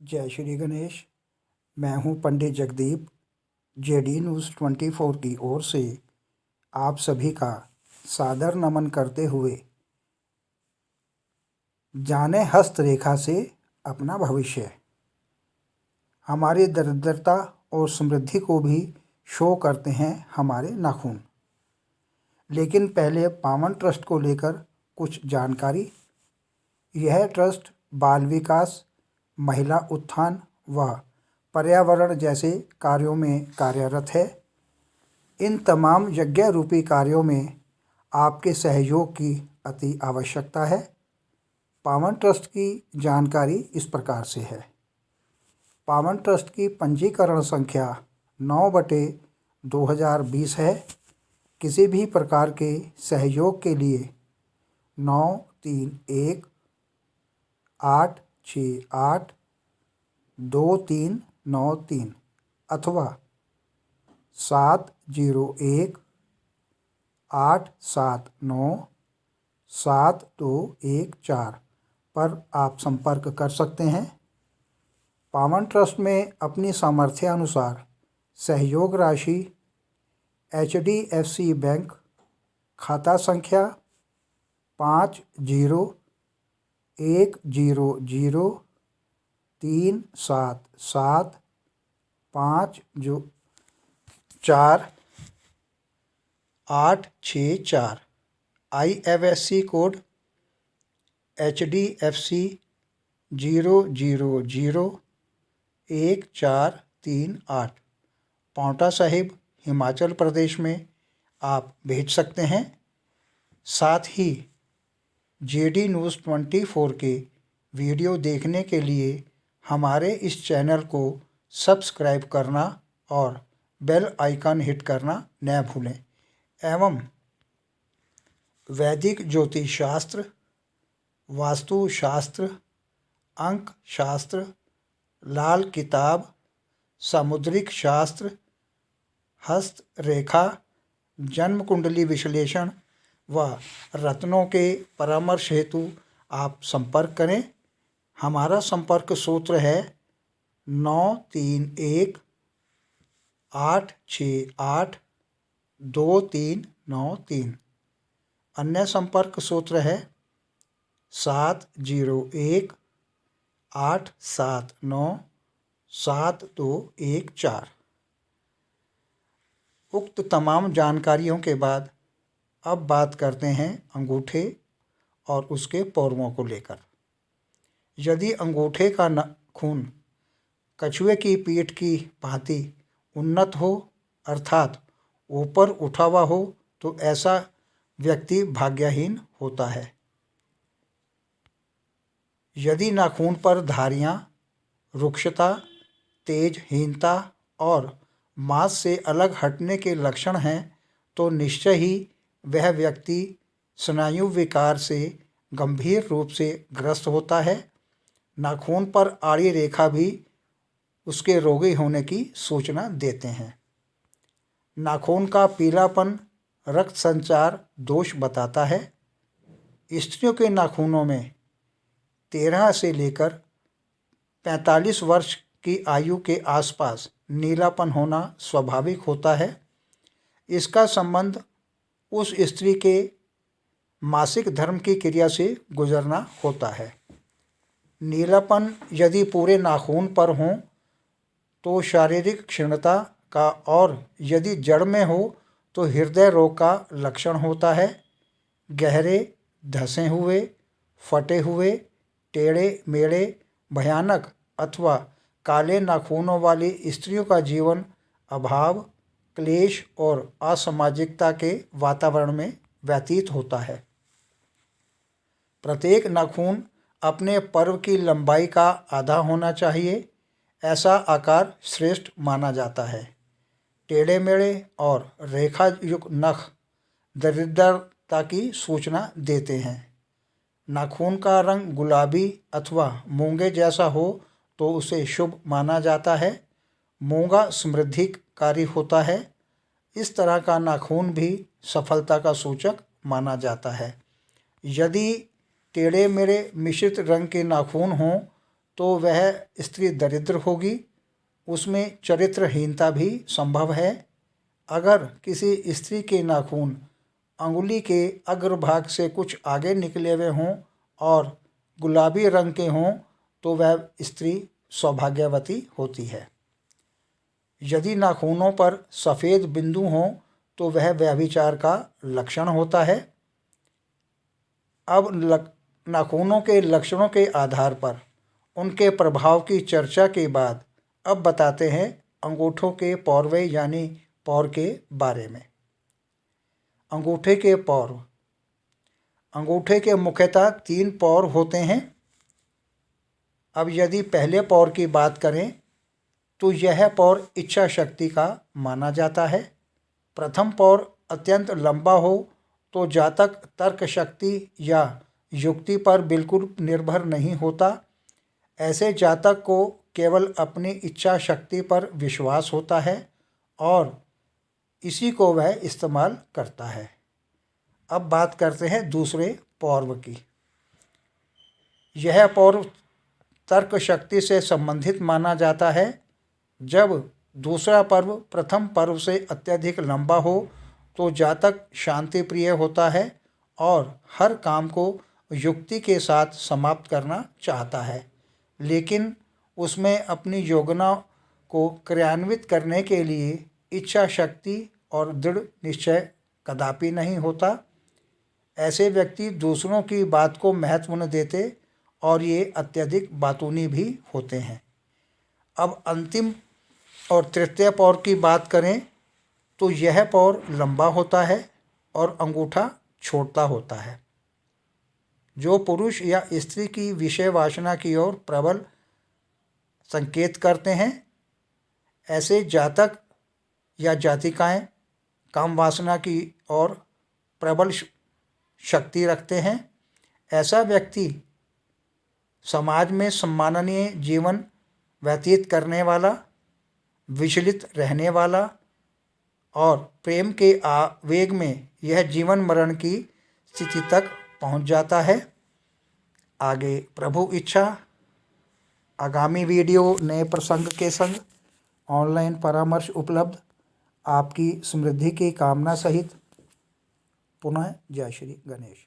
जय श्री गणेश। मैं हूं पंडित जगदीप। जेडी न्यूज़ 24 की ओर से आप सभी का सादर नमन करते हुए जाने हस्तरेखा से अपना भविष्य। हमारी दरिद्रता और समृद्धि को भी शो करते हैं हमारे नाखून। लेकिन पहले पावन ट्रस्ट को लेकर कुछ जानकारी। यह ट्रस्ट बाल विकास, महिला उत्थान व पर्यावरण जैसे कार्यों में कार्यरत है। इन तमाम यज्ञ रूपी कार्यों में आपके सहयोग की अति आवश्यकता है। पावन ट्रस्ट की जानकारी इस प्रकार से है। पावन ट्रस्ट की पंजीकरण संख्या 9/2020 है। किसी भी प्रकार के सहयोग के लिए 9318682393 अथवा 7018797214 पर आप संपर्क कर सकते हैं। पावन ट्रस्ट में अपनी सामर्थ्य अनुसार सहयोग राशि HDFC बैंक खाता संख्या 500377454864 IFSC code HDFC 0001438 Paonta Sahib Himachal Pradesh में आप भेज सकते हैं। साथ ही जेडी न्यूज़ 24 के वीडियो देखने के लिए हमारे इस चैनल को सब्सक्राइब करना और बेल आइकन हिट करना न भूलें। एवं वैदिक ज्योतिष शास्त्र, वास्तु शास्त्र, अंक शास्त्र, लाल किताब, सामुद्रिक शास्त्र, हस्त रेखा, जन्म कुंडली विश्लेषण व रत्नों के परामर्श हेतु आप संपर्क करें। हमारा संपर्क सूत्र है 9318682393। अन्य संपर्क सूत्र है 7018797214। उक्त तमाम जानकारियों के बाद अब बात करते हैं अंगूठे और उसके पौरुओं को लेकर। यदि अंगूठे का खून कछुए की पीठ की भांति उन्नत हो अर्थात ऊपर उठा हुआ हो तो ऐसा व्यक्ति भाग्यहीन होता है। यदि नाखून पर धारियाँ, रुक्षता, तेजहीनता और मांस से अलग हटने के लक्षण हैं तो निश्चय ही वह व्यक्ति स्नायु विकार से गंभीर रूप से ग्रस्त होता है। नाखून पर आड़ी रेखा भी उसके रोगी होने की सूचना देते हैं। नाखून का पीलापन रक्त संचार दोष बताता है। स्त्रियों के नाखूनों में 13 से लेकर 45 वर्ष की आयु के आसपास नीलापन होना स्वाभाविक होता है। इसका संबंध उस स्त्री के मासिक धर्म की क्रिया से गुजरना होता है। नीलापन यदि पूरे नाखून पर हो तो शारीरिक क्षीणता का और यदि जड़ में हो तो हृदय रोग का लक्षण होता है। गहरे, धंसे हुए, फटे हुए, टेढ़े मेढ़े, भयानक अथवा काले नाखूनों वाली स्त्रियों का जीवन अभाव, क्लेश और असामाजिकता के वातावरण में व्यतीत होता है। प्रत्येक नाखून अपने पर्व की लंबाई का आधा होना चाहिए। ऐसा आकार श्रेष्ठ माना जाता है। टेढ़े मेढ़े और रेखा युक्त नख दरिद्रता की सूचना देते हैं। नाखून का रंग गुलाबी अथवा मूंगे जैसा हो तो उसे शुभ माना जाता है। मूंगा समृद्धिकारी होता है। इस तरह का नाखून भी सफलता का सूचक माना जाता है। यदि टेढ़े मेढ़े मिश्रित रंग के नाखून हों तो वह स्त्री दरिद्र होगी, उसमें चरित्रहीनता भी संभव है। अगर किसी स्त्री के नाखून अंगुली के अग्रभाग से कुछ आगे निकले हुए हों और गुलाबी रंग के हों तो वह स्त्री सौभाग्यवती होती है। यदि नाखूनों पर सफ़ेद बिंदु हों तो वह व्यभिचार का लक्षण होता है। अब नाखूनों के लक्षणों के आधार पर उनके प्रभाव की चर्चा के बाद अब बताते हैं अंगूठों के पौरवे यानी पौर के बारे में। अंगूठे के पौर। अंगूठे के मुख्यतः 3 पौर होते हैं। अब यदि पहले पौर की बात करें तो यह पौर इच्छा शक्ति का माना जाता है। प्रथम पौर अत्यंत लंबा हो तो जातक तर्क शक्ति या युक्ति पर बिल्कुल निर्भर नहीं होता। ऐसे जातक को केवल अपनी इच्छा शक्ति पर विश्वास होता है और इसी को वह इस्तेमाल करता है। अब बात करते हैं दूसरे पौर्व की। यह पौर्व तर्क शक्ति से संबंधित माना जाता है। जब दूसरा पर्व प्रथम पर्व से अत्यधिक लंबा हो तो जातक शांति प्रिय होता है और हर काम को युक्ति के साथ समाप्त करना चाहता है, लेकिन उसमें अपनी योजना को क्रियान्वित करने के लिए इच्छा शक्ति और दृढ़ निश्चय कदापि नहीं होता। ऐसे व्यक्ति दूसरों की बात को महत्व न देते और ये अत्यधिक बातूनी भी होते हैं। अब अंतिम और तृतीय पौर की बात करें तो यह पौर लंबा होता है और अंगूठा छोटा होता है, जो पुरुष या स्त्री की विषय वासना की ओर प्रबल संकेत करते हैं। ऐसे जातक या जातिकाएं काम वासना की ओर प्रबल शक्ति रखते हैं। ऐसा व्यक्ति समाज में सम्माननीय जीवन व्यतीत करने वाला, विचलित रहने वाला और प्रेम के आवेग में यह जीवन मरण की स्थिति तक पहुंच जाता है। आगे प्रभु इच्छा आगामी वीडियो नए प्रसंग के संग ऑनलाइन परामर्श उपलब्ध। आपकी समृद्धि की कामना सहित पुनः जय श्री गणेश।